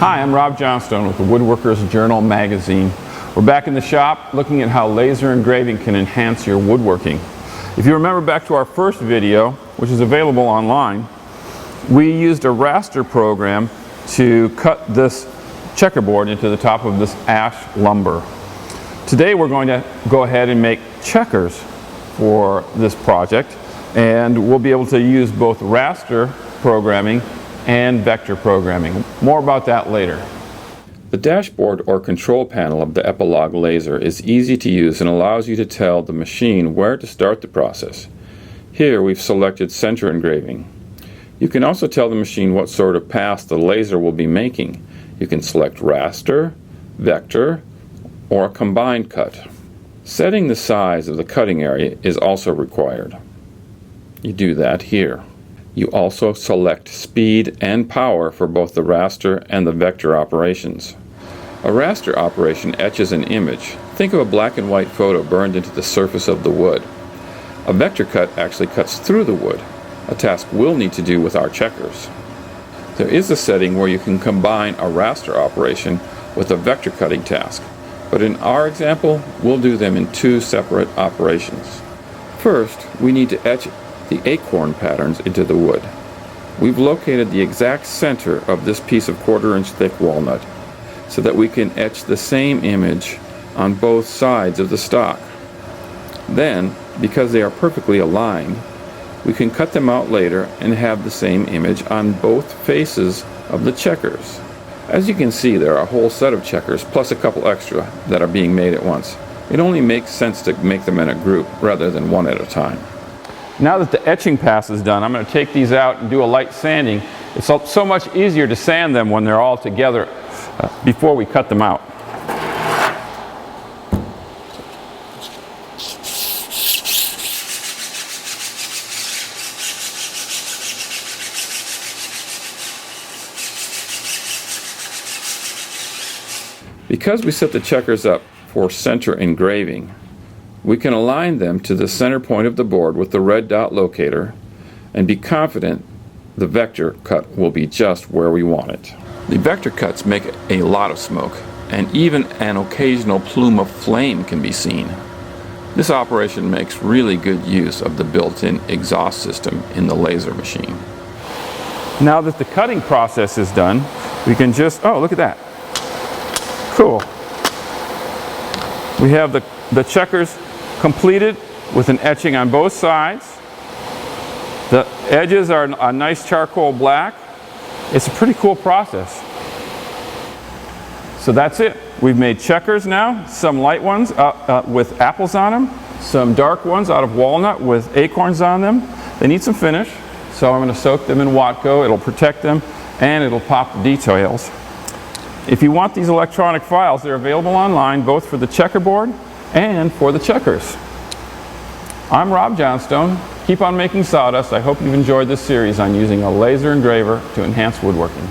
Hi, I'm Rob Johnstone with the Woodworker's Journal magazine. We're back in the shop looking at how laser engraving can enhance your woodworking. If you remember back to our first video, which is available online, we used a Raster program to cut this checkerboard into the top of this ash lumber. Today we're going to go ahead and make checkers for this project, and we'll be able to use both Raster programming and vector programming. More about that later. The dashboard or control panel of the Epilogue laser is easy to use and allows you to tell the machine where to start the process. Here we've selected center engraving. You can also tell the machine what sort of pass the laser will be making. You can select raster, vector, or a combined cut. Setting the size of the cutting area is also required. You do that here. You also select speed and power for both the raster and the vector operations. A raster operation etches an image. Think of a black and white photo burned into the surface of the wood. A vector cut actually cuts through the wood, a task we'll need to do with our checkers. There is a setting where you can combine a raster operation with a vector cutting task, but in our example, we'll do them in two separate operations. First, we need to etch the acorn patterns into the wood. We've located the exact center of this piece of 1/4 inch thick walnut so that we can etch the same image on both sides of the stock. Then, because they are perfectly aligned, we can cut them out later and have the same image on both faces of the checkers. As you can see, there are a whole set of checkers plus a couple extra that are being made at once. It only makes sense to make them in a group rather than one at a time. Now that the etching pass is done, I'm going to take these out and do a light sanding. It's so much easier to sand them when they're all together before we cut them out. Because we set the checkers up for center engraving, we can align them to the center point of the board with the red dot locator and be confident the vector cut will be just where we want it. The vector cuts make a lot of smoke, and even an occasional plume of flame can be seen. This operation makes really good use of the built-in exhaust system in the laser machine. Now that the cutting process is done, we can just, oh, look at that. Cool. We have the checkers completed with an etching on both sides. The edges are a nice charcoal black. It's a pretty cool process. So that's it. We've made checkers now, some light ones with apples on them, some dark ones out of walnut with acorns on them. They need some finish, so I'm going to soak them in Watco. It'll protect them and it'll pop the details. If you want these electronic files, they're available online both for the checkerboard and for the checkers. I'm Rob Johnstone. Keep on making sawdust. I hope you've enjoyed this series on using a laser engraver to enhance woodworking.